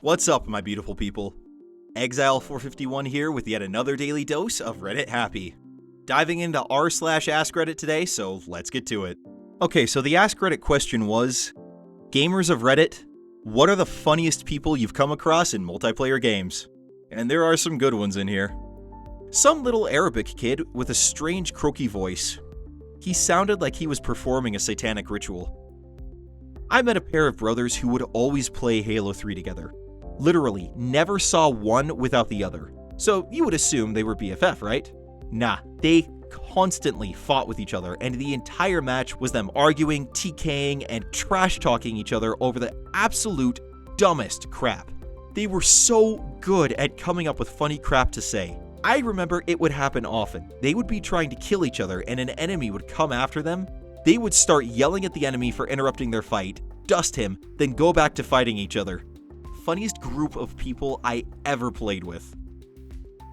What's up, my beautiful people? Exile451 here with yet another daily dose of Reddit Happy. Diving into r/AskReddit today, so let's get to it. Okay, so the AskReddit question was, gamers of Reddit, what are the funniest people you've come across in multiplayer games? And there are some good ones in here. Some little Arabic kid with a strange croaky voice. He sounded like he was performing a satanic ritual. I met a pair of brothers who would always play Halo 3 together. Literally, never saw one without the other. So you would assume they were BFF, right? Nah, they constantly fought with each other, and the entire match was them arguing, TKing, and trash-talking each other over the absolute dumbest crap. They were so good at coming up with funny crap to say. I remember it would happen often. They would be trying to kill each other, and an enemy would come after them. They would start yelling at the enemy for interrupting their fight, dust him, then go back to fighting each other. Funniest group of people I ever played with.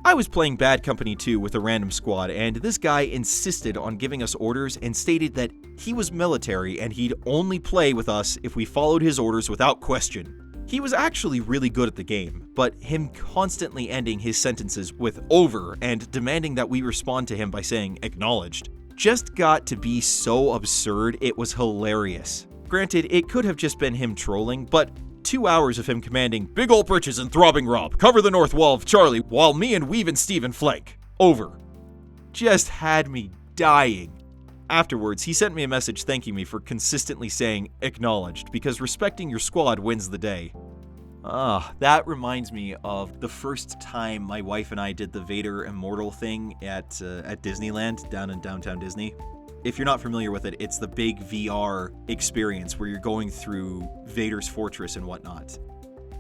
I was playing Bad Company 2 with a random squad, and this guy insisted on giving us orders and stated that he was military and he'd only play with us if we followed his orders without question. He was actually really good at the game, but him constantly ending his sentences with "over" and demanding that we respond to him by saying "acknowledged" just got to be so absurd it was hilarious. Granted, it could have just been him trolling, but 2 hours of him commanding "Big ol' britches and throbbing Rob, cover the north wall of Charlie while me and Weave and Steven flank. Over." Just had me dying. Afterwards, he sent me a message thanking me for consistently saying "acknowledged" because respecting your squad wins the day. That reminds me of the first time my wife and I did the Vader Immortal thing at Disneyland down in downtown Disney. If you're not familiar with it, it's the big VR experience where you're going through Vader's fortress and whatnot.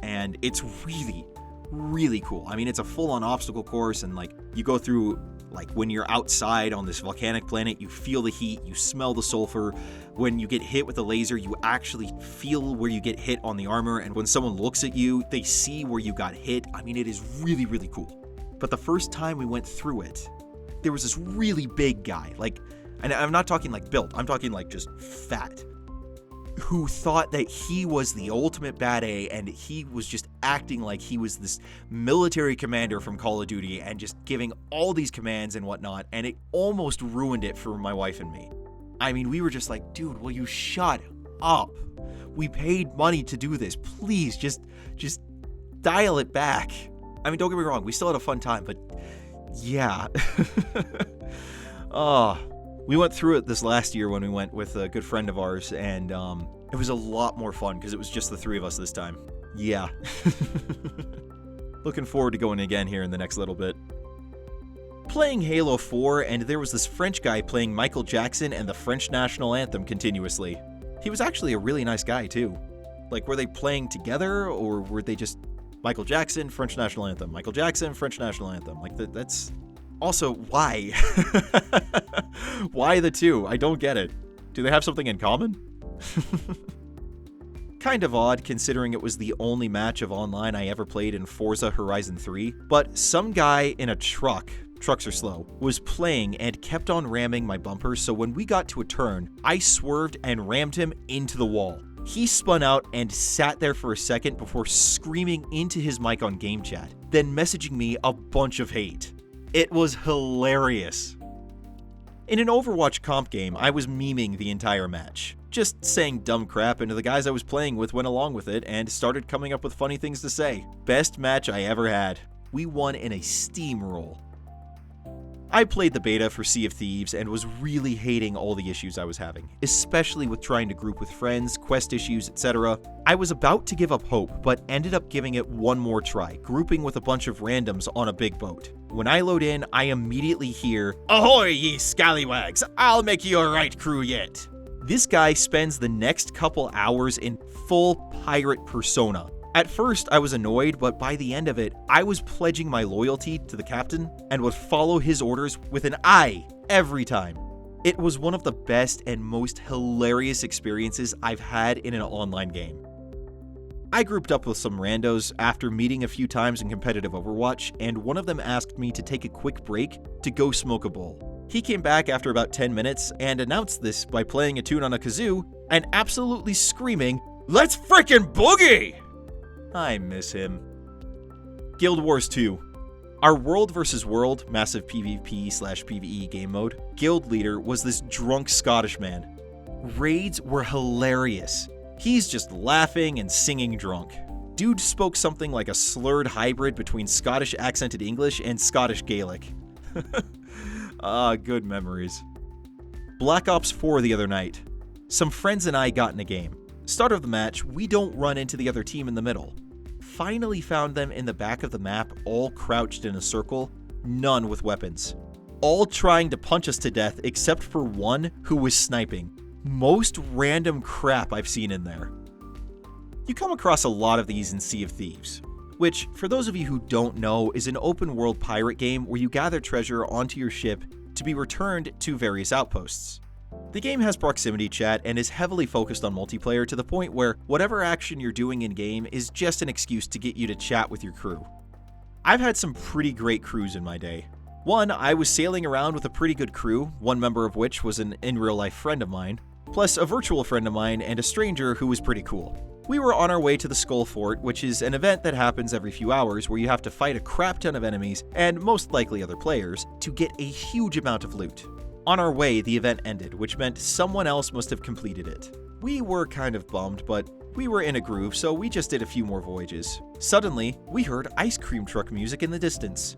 And it's really, really cool. I mean, it's a full-on obstacle course, and you go through, when you're outside on this volcanic planet, you feel the heat, you smell the sulfur. When you get hit with a laser, you actually feel where you get hit on the armor, and when someone looks at you, they see where you got hit. I mean, it is really, really cool. But the first time we went through it, there was this really big guy, and I'm not talking built, I'm talking just fat, who thought that he was the ultimate bad A, and he was just acting like he was this military commander from Call of Duty and just giving all these commands and whatnot, and it almost ruined it for my wife and me. I mean, we were just like, dude, will you shut up? We paid money to do this. Please, just dial it back. I mean, don't get me wrong, we still had a fun time, but yeah. We went through it this last year when we went with a good friend of ours, and it was a lot more fun because it was just the three of us this time. Yeah. Looking forward to going again here in the next little bit. Playing Halo 4, and there was this French guy playing Michael Jackson and the French national anthem continuously. He was actually a really nice guy, too. Were they playing together, or were they just Michael Jackson, French national anthem, Michael Jackson, French national anthem? That's... Also, why? Why the two? I don't get it. Do they have something in common? Kind of odd considering it was the only match of online I ever played in Forza Horizon 3, but some guy in a trucks are slow, was playing and kept on ramming my bumper, so when we got to a turn, I swerved and rammed him into the wall. He spun out and sat there for a second before screaming into his mic on game chat, then messaging me a bunch of hate. It was hilarious. In an Overwatch comp game, I was memeing the entire match. Just saying dumb crap, and the guys I was playing with went along with it and started coming up with funny things to say. Best match I ever had. We won in a steamroll. I played the beta for Sea of Thieves and was really hating all the issues I was having, especially with trying to group with friends, quest issues, etc. I was about to give up hope, but ended up giving it one more try, grouping with a bunch of randoms on a big boat. When I load in, I immediately hear, "Ahoy, ye scallywags! I'll make you a right crew yet!" This guy spends the next couple hours in full pirate persona. At first, I was annoyed, but by the end of it, I was pledging my loyalty to the captain and would follow his orders with an eye every time. It was one of the best and most hilarious experiences I've had in an online game. I grouped up with some randos after meeting a few times in competitive Overwatch, and one of them asked me to take a quick break to go smoke a bowl. He came back after about 10 minutes and announced this by playing a tune on a kazoo and absolutely screaming, "Let's frickin' boogie!" I miss him. Guild Wars 2. Our World vs. World massive PvP/PvE game mode, guild leader was this drunk Scottish man. Raids were hilarious. He's just laughing and singing drunk. Dude spoke something like a slurred hybrid between Scottish accented English and Scottish Gaelic. Good memories. Black Ops 4 the other night. Some friends and I got in a game. Start of the match, we don't run into the other team in the middle. Finally found them in the back of the map, all crouched in a circle, none with weapons. All trying to punch us to death except for one who was sniping. Most random crap I've seen in there. You come across a lot of these in Sea of Thieves, which, for those of you who don't know, is an open-world pirate game where you gather treasure onto your ship to be returned to various outposts. The game has proximity chat and is heavily focused on multiplayer to the point where whatever action you're doing in-game is just an excuse to get you to chat with your crew. I've had some pretty great crews in my day. One, I was sailing around with a pretty good crew, one member of which was an in-real-life friend of mine, plus a virtual friend of mine and a stranger who was pretty cool. We were on our way to the Skull Fort, which is an event that happens every few hours where you have to fight a crap ton of enemies, and most likely other players, to get a huge amount of loot. On our way, the event ended, which meant someone else must have completed it. We were kind of bummed, but we were in a groove, so we just did a few more voyages. Suddenly, we heard ice cream truck music in the distance,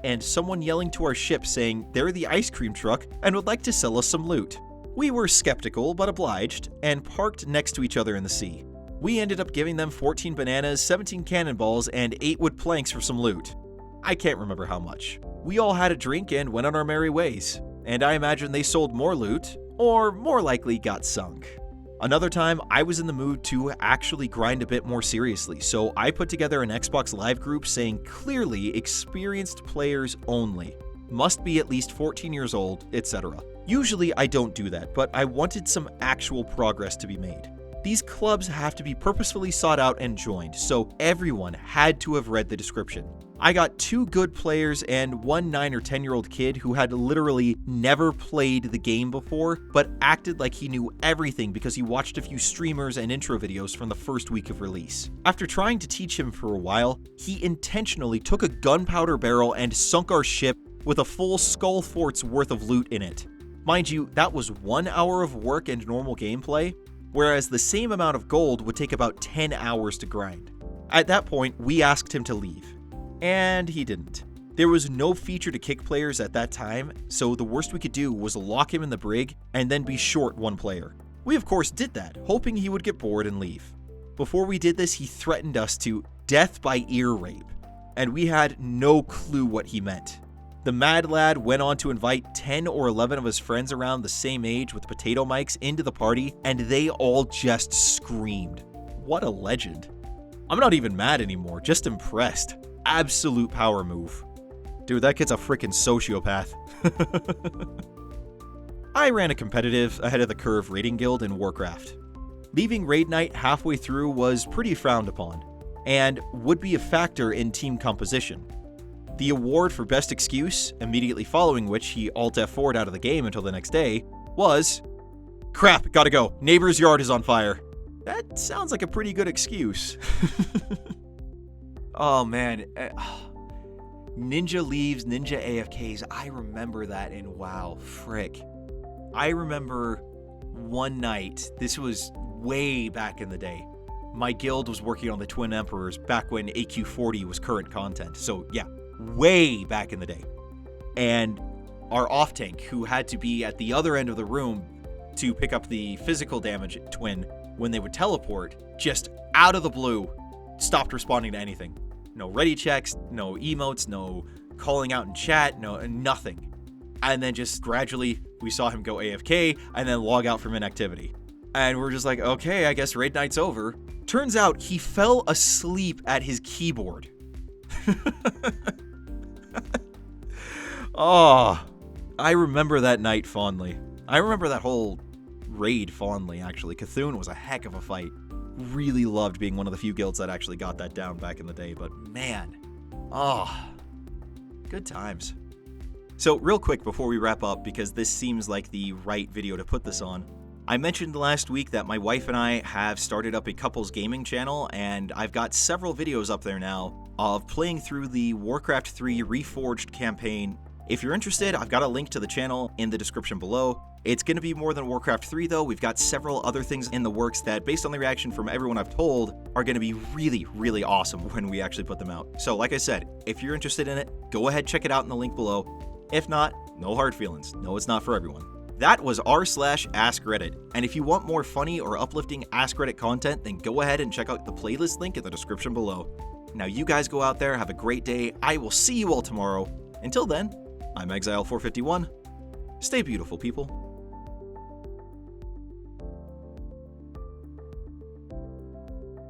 and someone yelling to our ship saying they're the ice cream truck and would like to sell us some loot. We were skeptical, but obliged, and parked next to each other in the sea. We ended up giving them 14 bananas, 17 cannonballs, and 8 wood planks for some loot. I can't remember how much. We all had a drink and went on our merry ways. And I imagine they sold more loot, or more likely got sunk. Another time, I was in the mood to actually grind a bit more seriously, so I put together an Xbox Live group saying clearly experienced players only, must be at least 14 years old, etc. Usually I don't do that, but I wanted some actual progress to be made. These clubs have to be purposefully sought out and joined, so everyone had to have read the description. I got 2 good players and one 9 or 10-year-old kid who had literally never played the game before, but acted like he knew everything because he watched a few streamers and intro videos from the first week of release. After trying to teach him for a while, he intentionally took a gunpowder barrel and sunk our ship with a full Skull Fort's worth of loot in it. Mind you, that was 1 hour of work and normal gameplay, whereas the same amount of gold would take about 10 hours to grind. At that point, we asked him to leave. And he didn't. There was no feature to kick players at that time, so the worst we could do was lock him in the brig and then be short 1 player. We of course did that, hoping he would get bored and leave. Before we did this, he threatened us to death by ear rape, and we had no clue what he meant. The mad lad went on to invite 10 or 11 of his friends around the same age with potato mics into the party, and they all just screamed. What a legend. I'm not even mad anymore, just impressed. Absolute power move. Dude, that kid's a freaking sociopath. I ran a competitive, ahead of the curve raiding guild in Warcraft. Leaving raid night halfway through was pretty frowned upon, and would be a factor in team composition. The award for best excuse, immediately following which he Alt F4'd out of the game until the next day, was, "Crap, gotta go, neighbor's yard is on fire." That sounds like a pretty good excuse. Oh man, Ninja leaves, Ninja AFKs, I remember that, and wow, frick. I remember one night, this was way back in the day, my guild was working on the Twin Emperors back when AQ40 was current content, so yeah, way back in the day. And our off-tank, who had to be at the other end of the room to pick up the physical damage twin when they would teleport, just out of the blue, stopped responding to anything. No ready checks, no emotes, no calling out in chat, nothing. And then just gradually, we saw him go AFK and then log out from inactivity. And we're just like, okay, I guess raid night's over. Turns out he fell asleep at his keyboard. Oh, I remember that night fondly. I remember that whole raid fondly, actually. Cthulhu was a heck of a fight. Really loved being one of the few guilds that actually got that down back in the day, but man, good times. So real quick before we wrap up, because this seems like the right video to put this on, I mentioned last week that my wife and I have started up a couples gaming channel, and I've got several videos up there now of playing through the Warcraft 3 Reforged campaign. If you're interested, I've got a link to the channel in the description below. It's going to be more than Warcraft 3 though. We've got several other things in the works that, based on the reaction from everyone I've told, are going to be really, really awesome when we actually put them out. So like I said, if you're interested in it, go ahead, check it out in the link below. If not, no hard feelings. No, it's not for everyone. That was r/AskReddit, and if you want more funny or uplifting AskReddit content, then go ahead and check out the playlist link in the description below. Now you guys go out there, have a great day. I will see you all tomorrow. Until then, I'm Exile451. Stay beautiful, people.